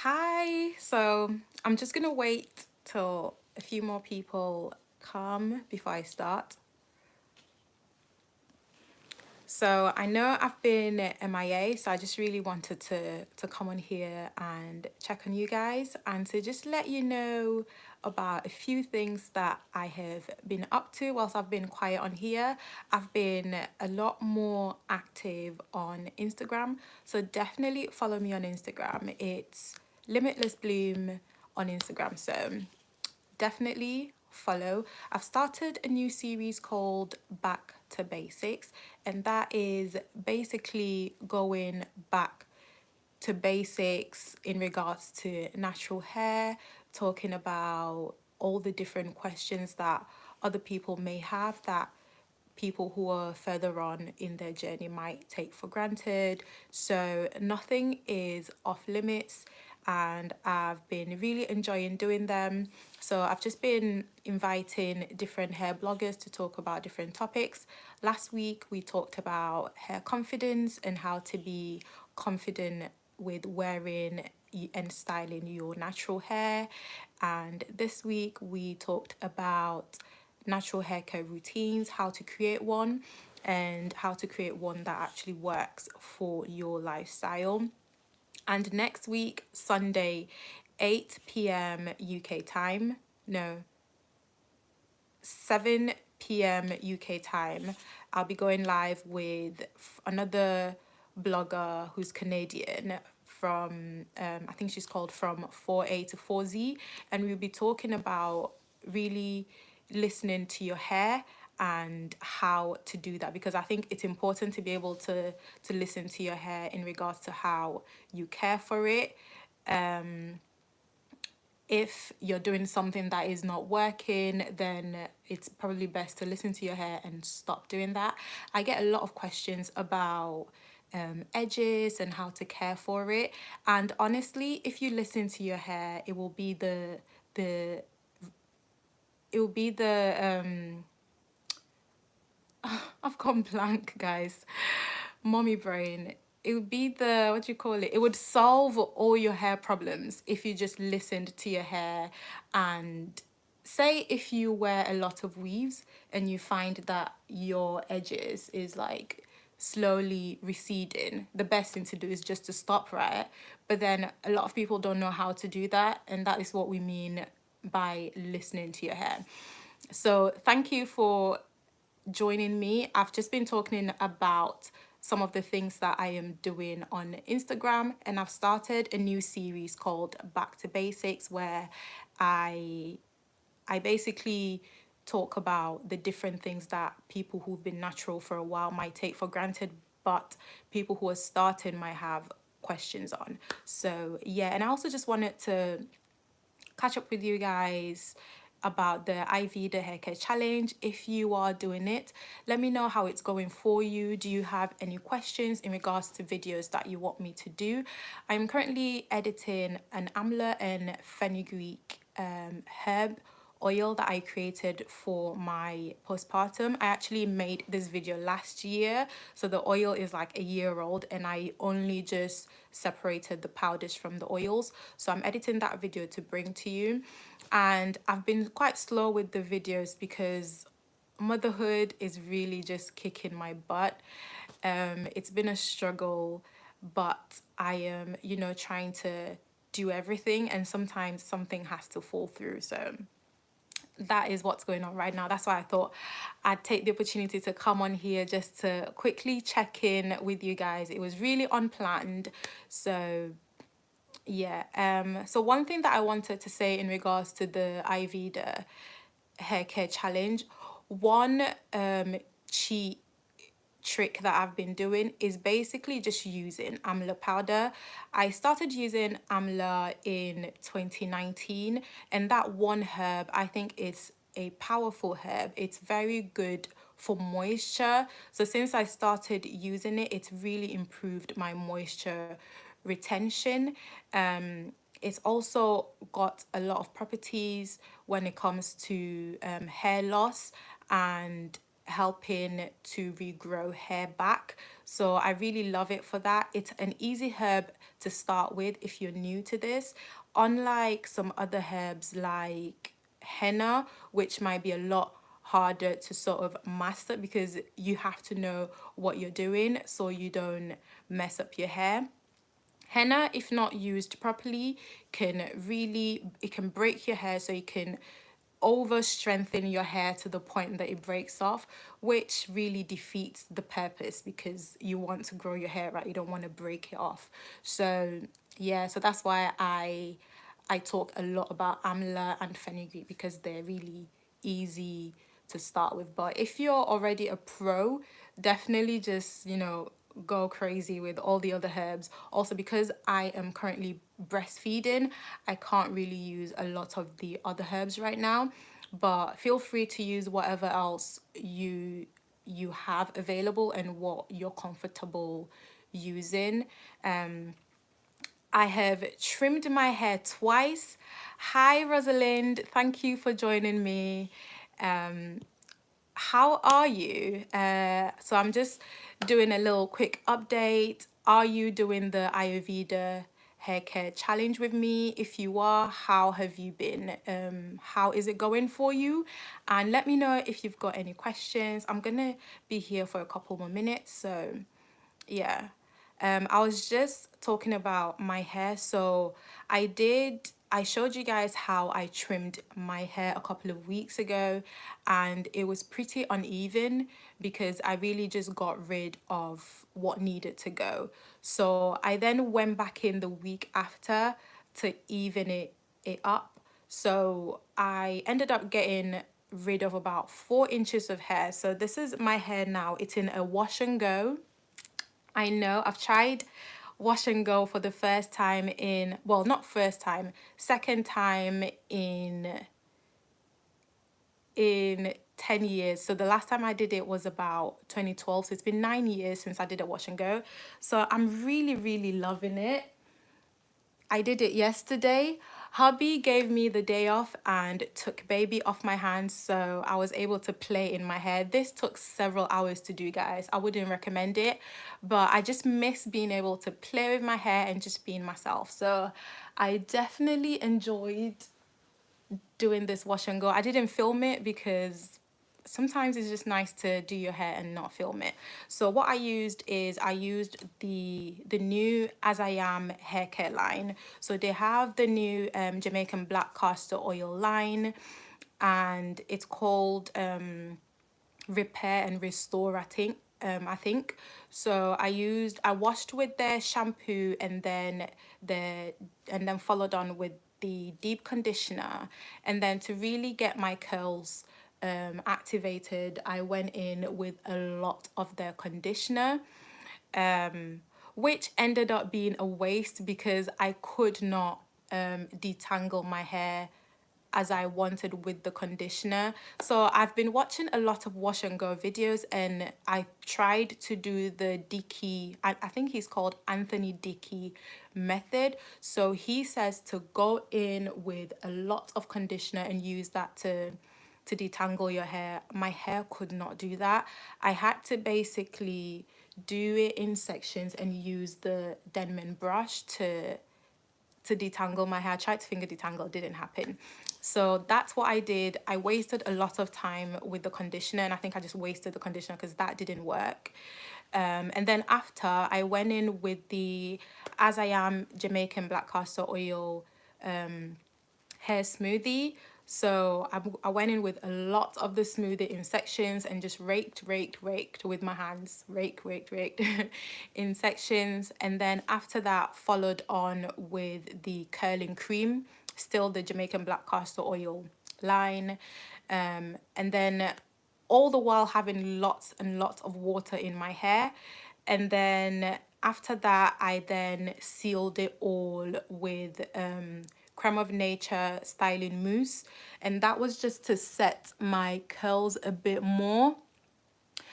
Hi. So I'm just gonna wait till a few more people come before I start. So I know I've been MIA, so I just really wanted to come on here and check on you guys and to just let you know about a few things that I have been up to whilst I've been quiet on here. I've been a lot more active on Instagram, so definitely follow me on Instagram. It's Limitless Bloom on Instagram. So definitely follow. I've started a new series called Back to Basics, and that is basically going back to basics in regards to natural hair, talking about all the different questions that other people may have that people who are further on in their journey might take for granted. So nothing is off limits, and I've been really enjoying doing them. So I've just been inviting different hair bloggers to talk about different topics. Last week we talked about hair confidence and how to be confident with wearing and styling your natural hair. And this week we talked about natural hair care routines, how to create one, and how to create one that actually works for your lifestyle. And next week, Sunday, 8 p.m. UK time, no, 7 p.m. UK time, I'll be going live with another blogger who's Canadian from, I think she's called From 4A to 4Z. And we'll be talking about really listening to your hair and how to do that, because I think it's important to be able to listen to your hair in regards to how you care for it. If you're doing something that is not working, then it's probably best to listen to your hair and stop doing that. I get a lot of questions about edges and how to care for it. And honestly, if you listen to your hair, the it will be the I've gone blank, guys. Mommy brain. It would be the, what do you call it? It would solve all your hair problems if you just listened to your hair. And say if you wear a lot of weaves and you find that your edges is like slowly receding, the best thing to do is just to stop, right? But then a lot of people don't know how to do that, and that is what we mean by listening to your hair. So thank you for joining me. I've just been talking about some of the things that I am doing on Instagram, and I've started a new series called Back to Basics, where I I basically talk about the different things that people who've been natural for a while might take for granted, but people who are starting might have questions on. So yeah, and I also just wanted to catch up with you guys about the Ayurveda haircare challenge. If you are doing it, let me know how it's going for you. Do you have any questions in regards to videos that you want me to do? I'm currently editing an amla and fenugreek herb oil that I created for my postpartum. I actually made this video last year, so the oil is like a year old, and I only just separated the powders from the oils. So I'm editing that video to bring to you. And I've been quite slow with the videos because motherhood is really just kicking my butt. It's been a struggle, but I am, trying to do everything, and sometimes something has to fall through. So that is what's going on right now. That's why I thought I'd take the opportunity to come on here just to quickly check in with you guys. It was really unplanned. So yeah. So one thing that I wanted to say in regards to the Ayurveda hair care challenge, one cheat trick that I've been doing is basically just using amla powder. I started using amla in 2019, and that one herb I think is a powerful herb. It's very good for moisture. So since I started using it, it's really improved my moisture retention. It's also got a lot of properties when it comes to hair loss and helping to regrow hair back. So I really love it for that. It's an easy herb to start with if you're new to this. Unlike some other herbs like henna, which might be a lot harder to sort of master because you have to know what you're doing so you don't mess up your hair. Henna, if not used properly, can really, it can break your hair, so you can over strengthen your hair to the point that it breaks off, which really defeats the purpose because you want to grow your hair right, you don't want to break it off. So yeah, so that's why I talk a lot about amla and fenugreek because they're really easy to start with. But if you're already a pro, definitely just, you know, go crazy with all the other herbs. Also, because I am currently breastfeeding, I can't really use a lot of the other herbs right now, but feel free to use whatever else you have available and what you're comfortable using. I have trimmed my hair twice. Hi, Rosalind. Thank you for joining me. How are you? So I'm just doing a little quick update. Are you doing the Ayurveda hair care challenge with me? If you are, how have you been? How is it going for you? And let me know if you've got any questions. I'm gonna be here for a couple more minutes, so yeah. I was just talking about my hair. So I showed you guys how I trimmed my hair a couple of weeks ago, and it was pretty uneven because I really just got rid of what needed to go. So I then went back in the week after to even it up. So I ended up getting rid of about 4 inches of hair. So this is my hair now. It's in a wash and go. I know I've tried wash and go for the first time in, well, not first time, second time in 10 years. So the last time I did it was about 2012. So it's been 9 years since I did a wash and go. So I'm really, really loving it. I did it yesterday. Hubby gave me the day off and took baby off my hands, so I was able to play in my hair. This took several hours to do, guys. I wouldn't recommend it, but I just miss being able to play with my hair and just being myself. So I definitely enjoyed doing this wash and go. I didn't film it because sometimes it's just nice to do your hair and not film it. So what I used is I used the new As I Am hair care line. So they have the new Jamaican black castor oil line, and it's called Repair and Restore, I think. So I washed with their shampoo and then followed on with the deep conditioner, and then to really get my curls activated, I went in with a lot of their conditioner, which ended up being a waste because I could not detangle my hair as I wanted with the conditioner. So I've been watching a lot of wash and go videos, and I tried to do the Dickey, I think he's called Anthony Dickey method. So he says to go in with a lot of conditioner and use that to detangle your hair. My hair could not do that. I had to basically do it in sections and use the Denman brush to detangle my hair. I tried to finger detangle, didn't happen. So that's what I did. I wasted a lot of time with the conditioner, and I think I just wasted the conditioner because that didn't work. And then after, I went in with the As I Am Jamaican black castor oil hair smoothie. So I went in with a lot of the smoothie in sections and just raked with my hands, raked in sections. And then after that, followed on with the curling cream, still the Jamaican black castor oil line. And then all the while having lots and lots of water in my hair. And then after that, I then sealed it all with creme of nature styling mousse, and that was just to set my curls a bit more.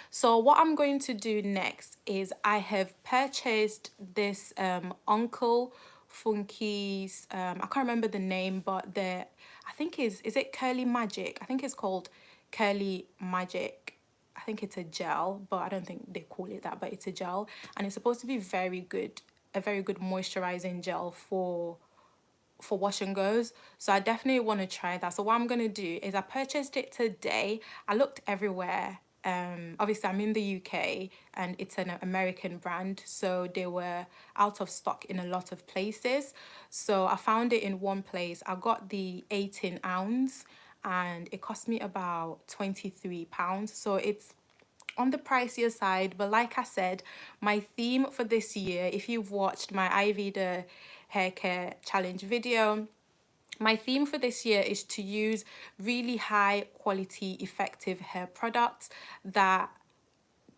So what I'm going to do next is I have purchased this Uncle Funky's, I can't remember the name, but I think is it Curly Magic? I think it's called Curly Magic. I think it's a gel, but I don't think they call it that, but it's a gel, and it's supposed to be very good, a very good moisturizing gel for wash and goes. So I definitely want to try that. So what I'm going to do is I purchased it today. I looked everywhere. Obviously I'm in the UK and it's an American brand, so they were out of stock in a lot of places. So I found it in one place. I got the 18 ounce and it cost me about £23. So it's on the pricier side, but like I said, my theme for this year, if you've watched my Ayurveda hair care challenge video, my theme for this year is to use really high quality effective hair products that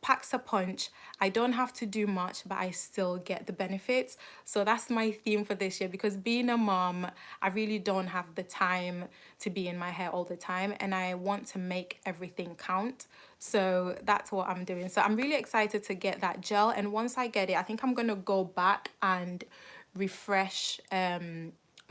packs a punch. I don't have to do much, but I still get the benefits. So that's my theme for this year, because being a mom, I really don't have the time to be in my hair all the time, and I want to make everything count. So that's what I'm doing. So I'm really excited to get that gel, and once I get it, I think I'm gonna go back and refresh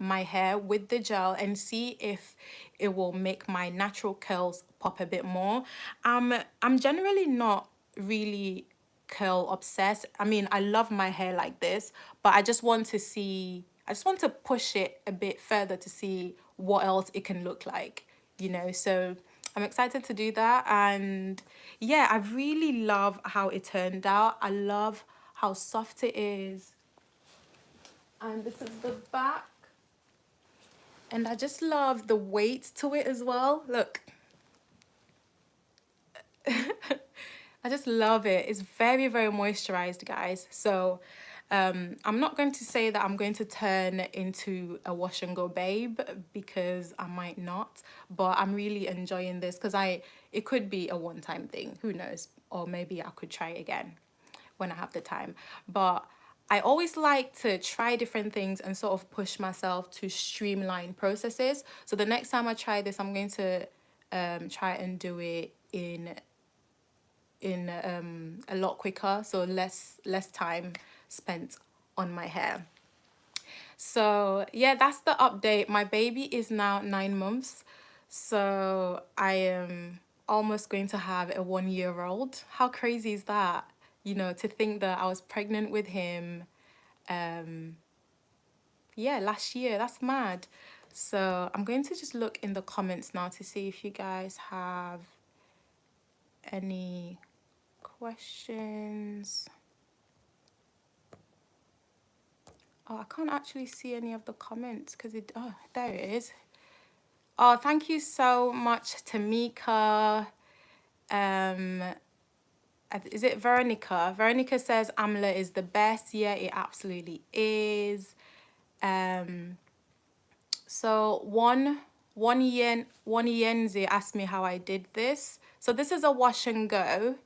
my hair with the gel and see if it will make my natural curls pop a bit more. I'm generally not really curl obsessed. I mean, I love my hair like this, but I just want to see, I just want to push it a bit further to see what else it can look like, you know. So I'm excited to do that. And yeah, I really love how it turned out. I love how soft it is. And this is the back. And I just love the weight to it as well. Look. I just love it. It's very, very moisturized, guys. So I'm not going to say that I'm going to turn into a wash and go babe, because I might not, but I'm really enjoying this because it could be a one-time thing, who knows, or maybe I could try it again when I have the time. But I always like to try different things and sort of push myself to streamline processes. So the next time I try this, I'm going to try and do it in a lot quicker, so less time spent on my hair. So yeah, that's the update. My baby is now 9 months, so I am almost going to have a 1-year-old. How crazy is that? You know, to think that I was pregnant with him yeah, last year. That's mad. So I'm going to just look in the comments now to see if you guys have any questions. Oh, I can't actually see any of the comments because oh, there it is. Oh, thank you so much, Tamika. Is it Veronica? Veronica says Amla is the best. Yeah, it absolutely is. So one Yenzi asked me how I did this. So this is a wash and go.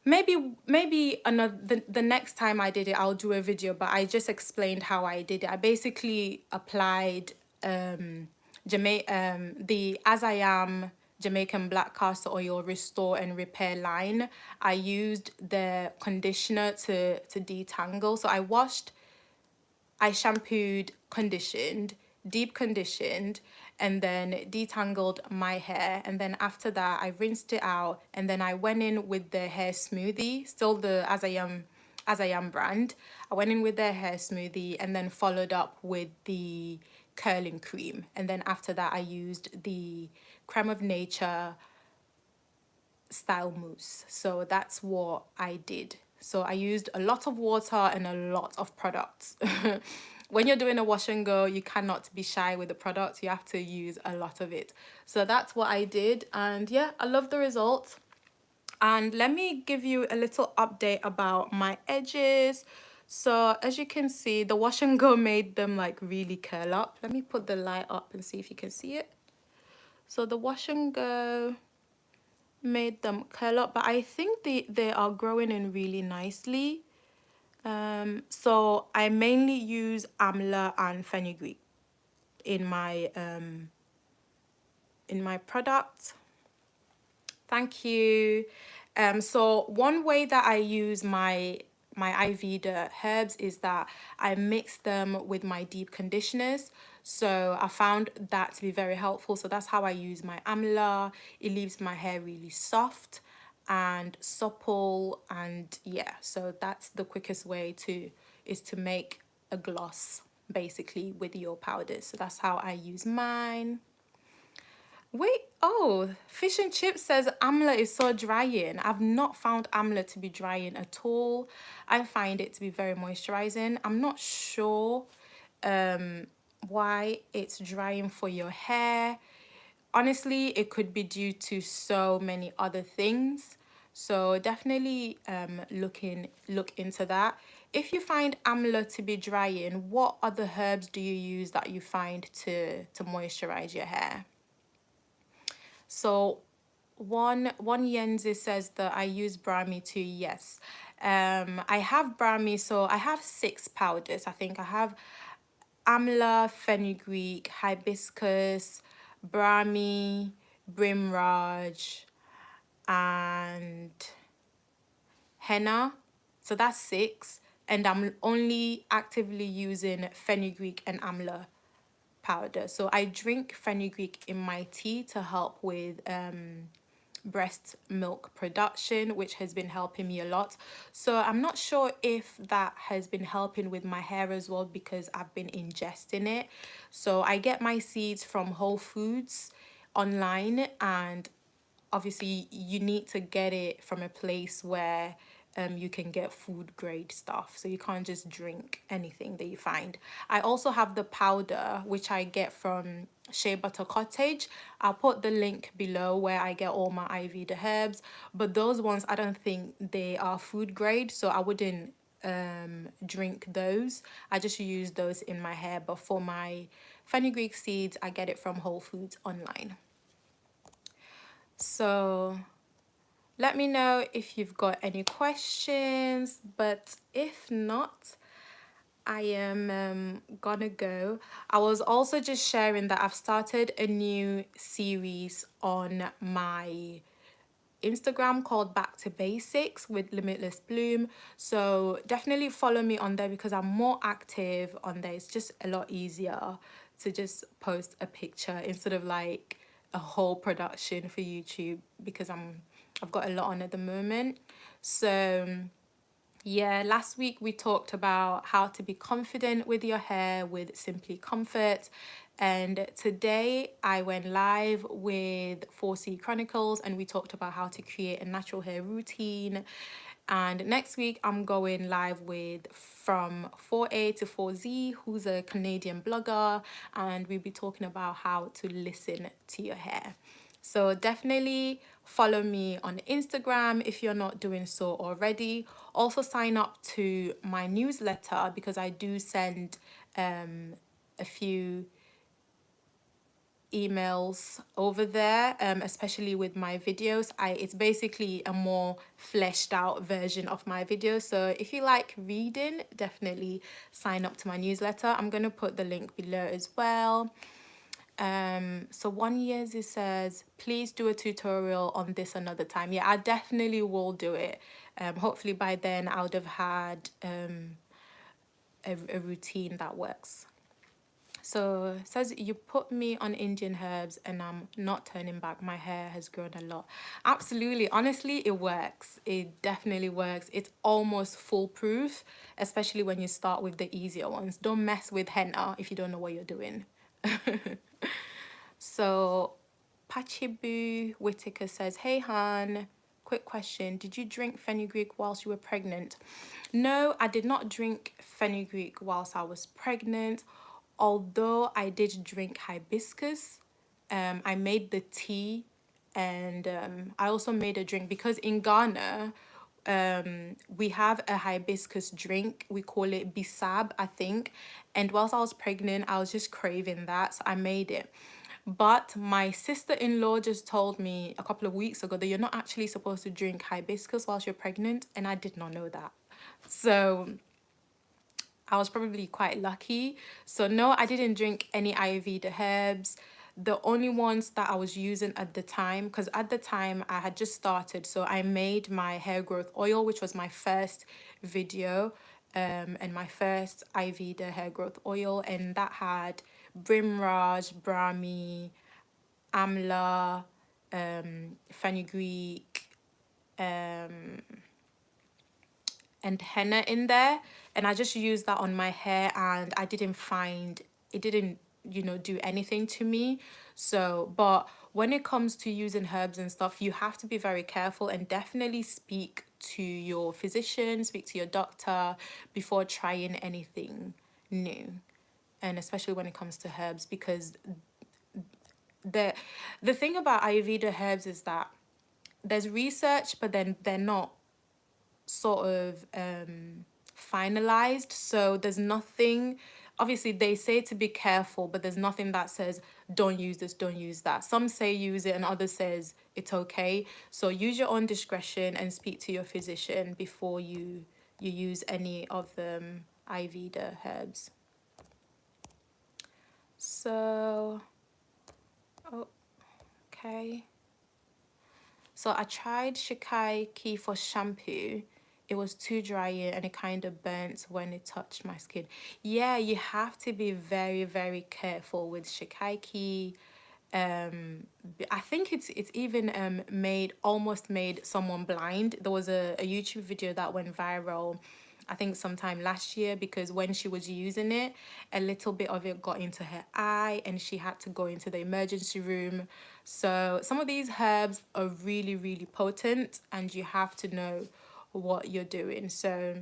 Maybe another the next time I did it, I'll do a video, but I just explained how I did it. I basically applied the As I Am Jamaican black castor oil restore and repair line. I used the conditioner to detangle. So I shampooed, conditioned, deep conditioned, and then detangled my hair. And then after that, I rinsed it out. And then I went in with the hair smoothie, still the As I Am brand. I went in with the hair smoothie and then followed up with the curling cream. And then after that, I used the Creme of Nature style mousse. So that's what I did. So I used a lot of water and a lot of products. When you're doing a wash and go, you cannot be shy with the products. You have to use a lot of it. So that's what I did. And yeah, I love the results. And let me give you a little update about my edges. So as you can see, the wash and go made them like really curl up. Let me put the light up and see if you can see it. So the wash and go made them curl up, but I think they are growing in really nicely. So I mainly use amla and fenugreek in my product. Thank you. So one way that I use my my Ayurveda herbs is that I mix them with my deep conditioners. So I found that to be very helpful. So that's how I use my amla. It leaves my hair really soft and supple, and yeah, so that's the quickest way to is to make a gloss basically with your powders. So that's how I use mine. Wait, oh, fish and chips says amla is so drying. I've not found amla to be drying at all. I find it to be very moisturizing. I'm not sure why it's drying for your hair. Honestly, it could be due to so many other things. So definitely look into that. If you find amla to be drying, what other herbs do you use that you find to moisturize your hair? So one Yenzi says that I use Brahmi too. Yes. I have Brahmi, so I have 6 powders. I think I have amla, fenugreek, hibiscus, Brahmi, brimraj, and henna. So that's 6. And I'm only actively using fenugreek and amla powder. So I drink fenugreek in my tea to help with breast milk production, which has been helping me a lot. So I'm not sure if that has been helping with my hair as well, because I've been ingesting it. So I get my seeds from Whole Foods online, and obviously you need to get it from a place where you can get food grade stuff, so you can't just drink anything that you find. I also have the powder, which I get from Shea Butter Cottage. I'll put the link below where I get all my Ayurveda herbs, but those ones I don't think they are food grade, so I wouldn't drink those. I just use those in my hair. But for my fenugreek seeds, I get it from Whole Foods online. So let me know if you've got any questions, but if not, I am gonna go. I was also just sharing that I've started a new series on my Instagram called Back to Basics with Limitless Bloom. So definitely follow me on there, because I'm more active on there. It's just a lot easier to just post a picture instead of like a whole production for YouTube, because I've got a lot on at the moment. So yeah, last week we talked about how to be confident with your hair with Simply Comfort. And today I went live with 4C Chronicles, and we talked about how to create a natural hair routine. And next week I'm going live with From 4A to 4Z, who's a Canadian blogger, and we'll be talking about how to listen to your hair. So definitely follow me on Instagram if you're not doing so already. Also sign up to my newsletter, because I do send a few emails over there, especially with my videos. It's basically a more fleshed out version of my videos. So if you like reading, definitely sign up to my newsletter. I'm going to put the link below as well. So 1 year it says, please do a tutorial on this another time. Yeah, I definitely will do it. Hopefully by then I would have had a routine that works. So it says, you put me on Indian herbs and I'm not turning back. My hair has grown a lot. Absolutely. Honestly, it works. It definitely works. It's almost foolproof, especially when you start with the easier ones. Don't mess with henna if you don't know what you're doing. So Pachibu Whitaker says, hey Han, quick question. Did you drink fenugreek whilst you were pregnant? No, I did not drink fenugreek whilst I was pregnant, although I did drink hibiscus. I made the tea, and I also made a drink, because in Ghana, we have a hibiscus drink. We call it bisab, I think. And whilst I was pregnant, I was just craving that, so I made it. But my sister-in-law just told me a couple of weeks ago that you're not actually supposed to drink hibiscus whilst you're pregnant, and I did not know that. So I was probably quite lucky. So no, I didn't drink any Ayurveda herbs. the only ones that I was using at the time, because at the time I had just started, so I made my hair growth oil, which was my first video, and my first Ayurveda hair growth oil, and that had Brimraj, Brahmi, Amla, fenugreek, and henna in there, and I just used that on my hair, and I didn't find it didn't, do anything to me. So, but when it comes to using herbs and stuff, you have to be very careful and definitely speak to your physician, speak to your doctor before trying anything new, and especially when it comes to herbs, because the the thing about Ayurveda herbs is that there's research, but then they're not sort of finalized. So there's nothing, obviously they say to be careful, but there's nothing that says don't use this, don't use that. Some say use it and others says it's okay. So use your own discretion and speak to your physician before you use any of the Ayurveda herbs. So, oh, okay. So I tried Shikai Key for shampoo. It was too dry and it kind of burnt when it touched my skin. Yeah, you have to be very, very careful with Shikai Key. I think it's even almost made someone blind. There was a YouTube video that went viral, I think sometime last year, because when she was using it, a little bit of it got into her eye and she had to go into the emergency room. So some of these herbs are really, really potent and you have to know what you're doing. So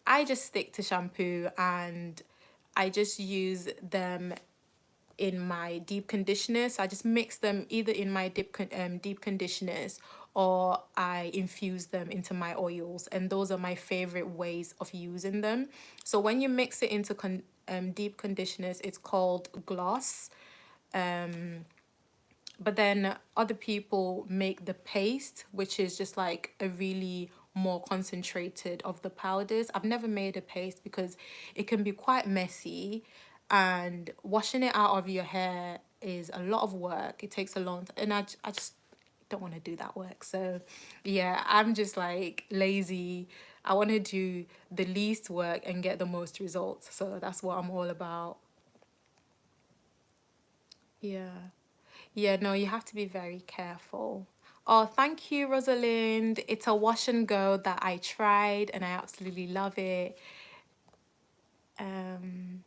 I just stick to shampoo and I just use them in my deep conditioners. So I just mix them either in my deep conditioners, or I infuse them into my oils, and those are my favorite ways of using them. So when you mix it into deep conditioners, it's called gloss. But then other people make the paste, which is just like a really more concentrated of the powders. I've never made a paste because it can be quite messy, and washing it out of your hair is a lot of work. It takes a long time, and I just don't want to do that work. So yeah, I'm just like lazy. I want to do the least work and get the most results. So that's what I'm all about. Yeah. Yeah, no, you have to be very careful. Oh, thank you, Rosalind. It's a wash and go that I tried and I absolutely love it. Um,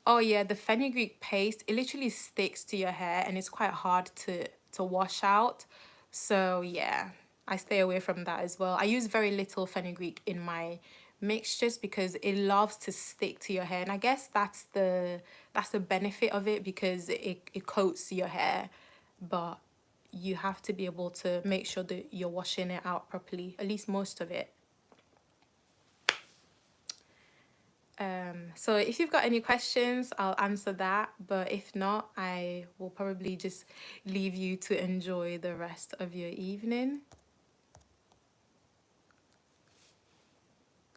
oh yeah, the fenugreek paste, it literally sticks to your hair and it's quite hard to wash out. So yeah, I stay away from that as well. I use very little fenugreek in my mixtures because it loves to stick to your hair, and I guess that's the benefit of it, because it coats your hair. But you have to be able to make sure that you're washing it out properly, at least most of it. So if you've got any questions, I'll answer that. But if not, I will probably just leave you to enjoy the rest of your evening.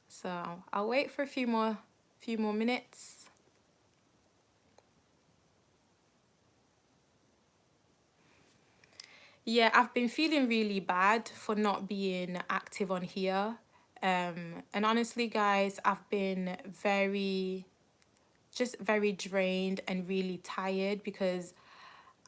So I'll wait for a few more minutes. Yeah, I've been feeling really bad for not being active on here. And honestly, guys, I've been very drained and really tired because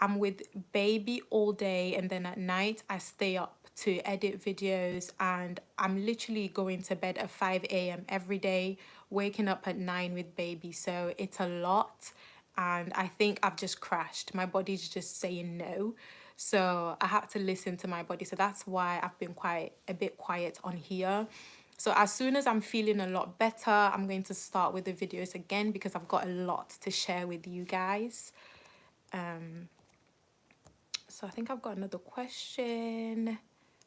I'm with baby all day, and then at night I stay up to edit videos, and I'm literally going to bed at 5 a.m. every day, waking up at 9 with baby. So it's a lot, and I think I've just crashed. My body's just saying no. So I have to listen to my body. So that's why I've been quite a bit quiet on here. So as soon as I'm feeling a lot better, I'm going to start with the videos again because I've got a lot to share with you guys. So I think I've got another question.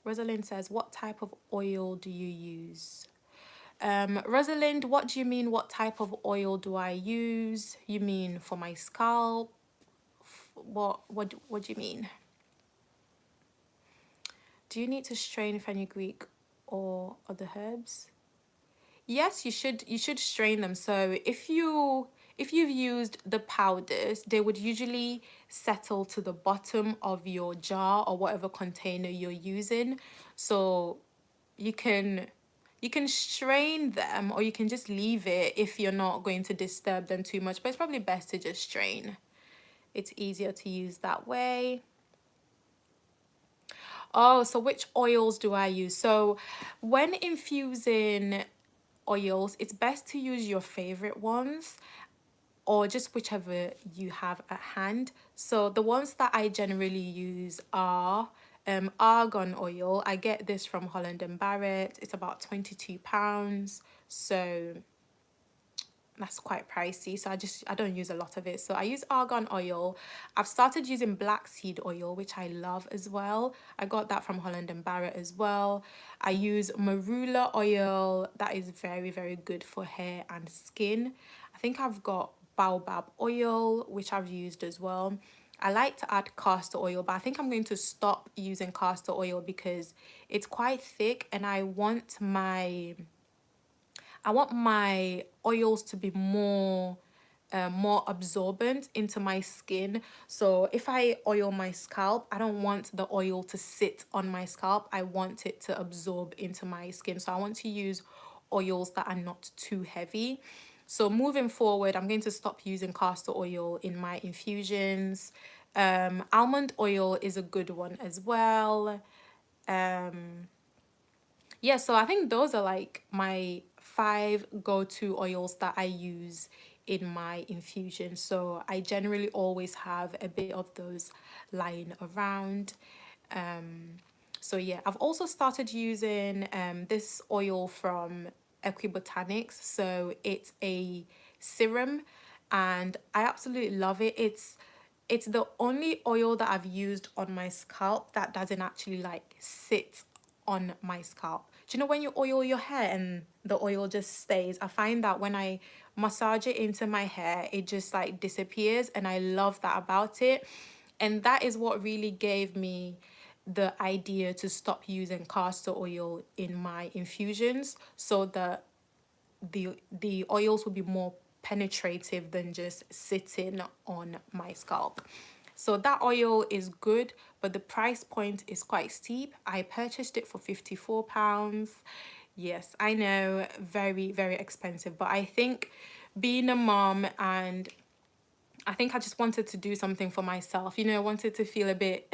Rosalind says, what type of oil do you use? Rosalind, what do you mean, what type of oil do I use? You mean for my scalp? What do you mean? Do you need to strain fenugreek or other herbs? Yes, you should strain them. So if you've used the powders, they would usually settle to the bottom of your jar or whatever container you're using. So you can you can strain them, or you can just leave it if you're not going to disturb them too much, but it's probably best to just strain. It's easier to use that way. Oh, so which oils do I use? So when infusing oils, it's best to use your favorite ones, or just whichever you have at hand. So the ones that I generally use are argan oil. I get this from Holland and Barrett. It's about £22. So that's quite pricey, so I don't use a lot of it. So I use argan oil. I've started using black seed oil, which I love as well. I got that from Holland and Barrett as well. I use marula oil. That is very, very good for hair and skin. I think I've got baobab oil, which I've used as well. I like to add castor oil, but I think I'm going to stop using castor oil because it's quite thick, and I want my oils to be more absorbent into my skin. So if I oil my scalp, I don't want the oil to sit on my scalp. I want it to absorb into my skin. So I want to use oils that are not too heavy. So moving forward, I'm going to stop using castor oil in my infusions. Almond oil is a good one as well. Um, yeah, so I think those are like my five go-to oils that I use in my infusion. So I generally always have a bit of those lying around. Um, so yeah, I've also started using this oil from Equibotanics. So it's a serum, and I absolutely love it. It's the only oil that I've used on my scalp that doesn't actually like sit on my scalp. Do you know when you oil your hair and the oil just stays? I find that when I massage it into my hair, it just like disappears, and I love that about it. And that is what really gave me the idea to stop using castor oil in my infusions, so that the oils will be more penetrative than just sitting on my scalp. So that oil is good, but the price point is quite steep. I purchased it for £54. Yes, I know, very, very expensive, but I think being a mom, and I think I just wanted to do something for myself, I wanted to feel a bit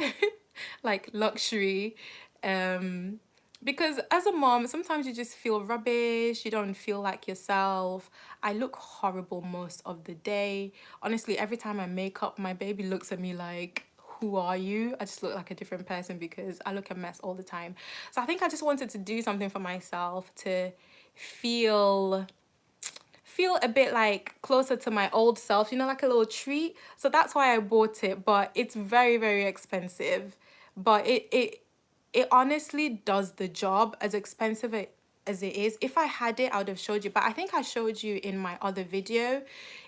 like luxury. Um, because as a mom, sometimes you just feel rubbish, you don't feel like yourself. I look horrible most of the day. Honestly, every time I make up, my baby looks at me like, who are you? I just look like a different person because I look a mess all the time. So I think I just wanted to do something for myself to feel feel a bit like closer to my old self, like a little treat. So that's why I bought it, but it's very, very expensive. But it honestly does the job, as expensive as it is. If I had it, I would have showed you, but I think I showed you in my other video.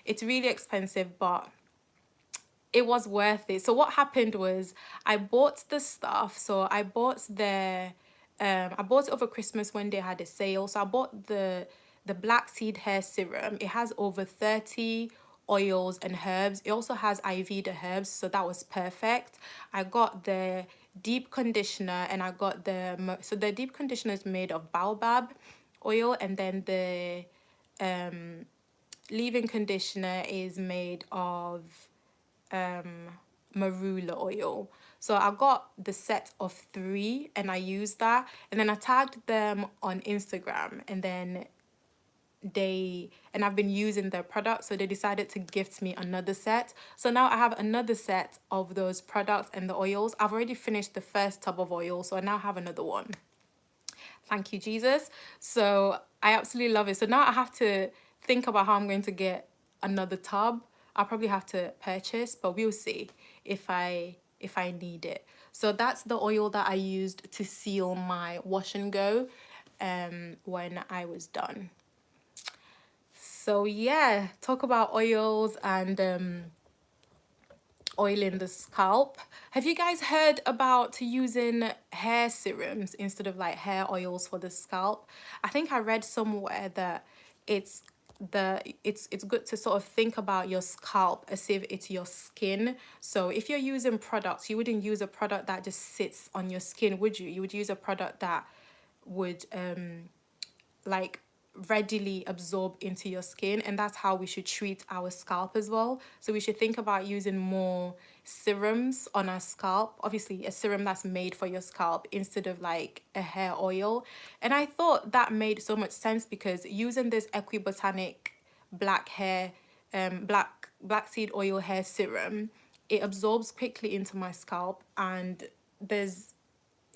It's really expensive, but it was worth it. So what happened was I bought the stuff. So I bought it over Christmas when they had a sale. So I bought the black seed hair serum. It has over 30 oils and herbs. It also has Ayurveda herbs, so that was perfect. I got the deep conditioner, and I got so the deep conditioner is made of baobab oil, and then the leave-in conditioner is made of marula oil. So I got the set of three, and I used that, and then I tagged them on Instagram, and then I've been using their products, so they decided to gift me another set. So now I have another set of those products and the oils. I've already finished the first tub of oil, so I now have another one. Thank you, Jesus. So I absolutely love it. So now I have to think about how I'm going to get another tub. I'll probably have to purchase, but we'll see if I need it. So that's the oil that I used to seal my wash and go when I was done. So yeah, talk about oils and oiling the scalp. Have you guys heard about using hair serums instead of like hair oils for the scalp? I think I read somewhere that it's it's good to sort of think about your scalp as if it's your skin. So if you're using products, you wouldn't use a product that just sits on your skin, would you? You would use a product that would like readily absorb into your skin, and that's how we should treat our scalp as well. So we should think about using more serums on our scalp, obviously a serum that's made for your scalp instead of like a hair oil. And I thought that made so much sense because using this equibotanic black hair black seed oil hair serum, it absorbs quickly into my scalp, and there's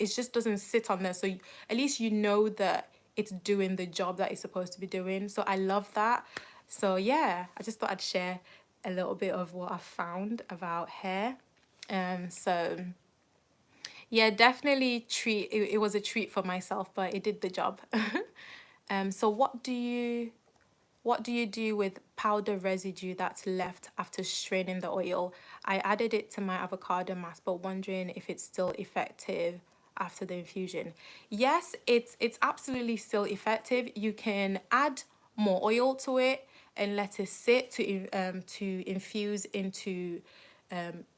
it just doesn't sit on there. So at least you know that it's doing the job that it's supposed to be doing. So I love that. So yeah, I just thought I'd share a little bit of what I found about hair. So yeah, definitely treat. It was a treat for myself, but it did the job. So what do you do with powder residue that's left after straining the oil? I added it to my avocado mask, but wondering if it's still effective after the infusion. Yes, it's absolutely still effective. You can add more oil to it and let it sit to infuse into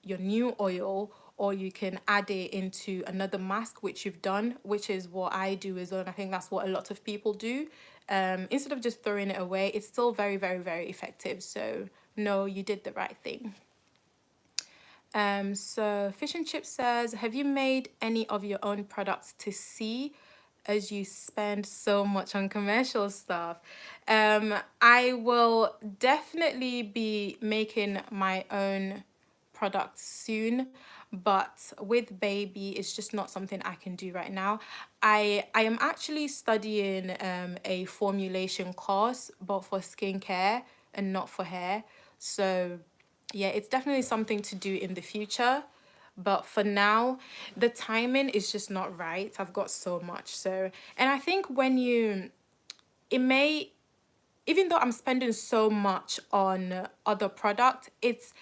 your new oil, or you can add it into another mask, which you've done, which is what I do as well. And I think that's what a lot of people do. Instead of just throwing it away, it's still very, very, very effective. So no, you did the right thing. So Fish and Chip says, have you made any of your own products to see as you spend so much on commercial stuff? I will definitely be making my own products soon, but with baby it's just not something I can do right now. I am actually studying a formulation course, but for skincare and not for hair. So yeah, it's definitely something to do in the future, but for now the timing is just not right. I've got so much. So, and I think when you it may, even though I'm spending so much on other product, it's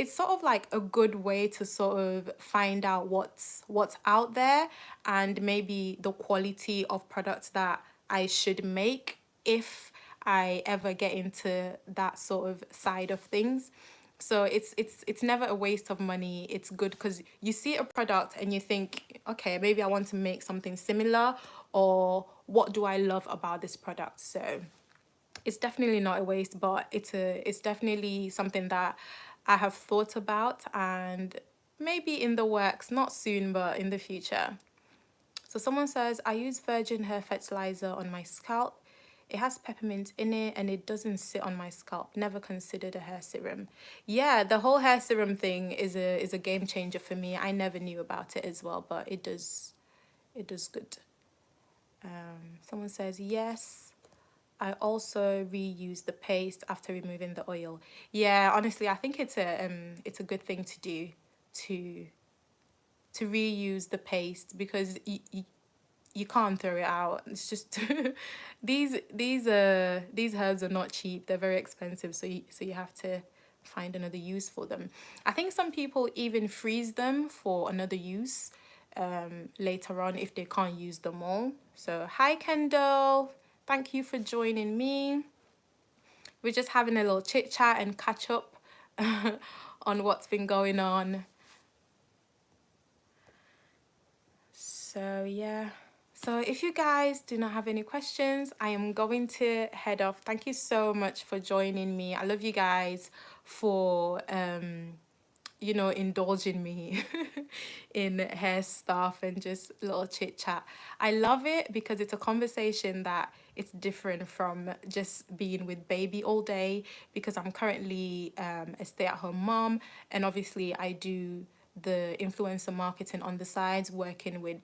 sort of like a good way to sort of find out what's out there, and maybe the quality of products that I should make if I ever get into that sort of side of things. So it's never a waste of money. It's good because you see a product and you think, okay, maybe I want to make something similar, or what do I love about this product? So it's definitely not a waste, but it's definitely something that I have thought about, and maybe in the works, not soon, but in the future. So someone says, I use virgin hair fertilizer on my scalp. It has peppermint in it and it doesn't sit on my scalp. Never considered a hair serum. Yeah, the whole hair serum thing is a game changer for me. I never knew about it as well, but it does good. Someone says, yes. I also reuse the paste after removing the oil. Yeah, honestly, I think it's a good thing to do, to reuse the paste, because you can't throw it out. It's just these herbs are not cheap. They're very expensive, so you have to find another use for them. I think some people even freeze them for another use later on if they can't use them all. So hi Kendall, thank you for joining me. We're just having a little chit chat and catch up on what's been going on. So yeah. So if you guys do not have any questions, I am going to head off. Thank you so much for joining me. I love you guys for indulging me in hair stuff and just little chit chat. I love it because it's a conversation that it's different from just being with baby all day, because I'm currently a stay-at-home mom, and obviously I do the influencer marketing on the sides, working with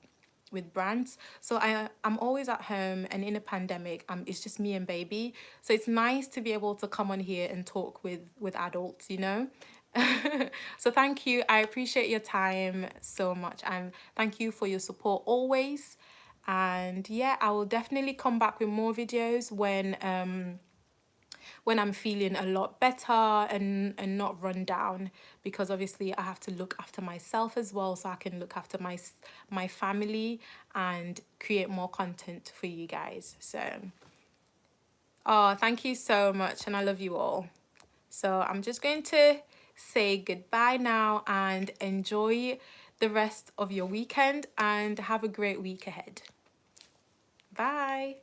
brands. So I'm always at home, and in a pandemic it's just me and baby. So it's nice to be able to come on here and talk with adults, you know. So thank you. I appreciate your time so much, and thank you for your support always. And yeah, I will definitely come back with more videos when when I'm feeling a lot better and not run down, because obviously I have to look after myself as well, so I can look after my family and create more content for you guys. So oh, thank you so much, and I love you all. So I'm just going to say goodbye now and enjoy the rest of your weekend and have a great week ahead. Bye.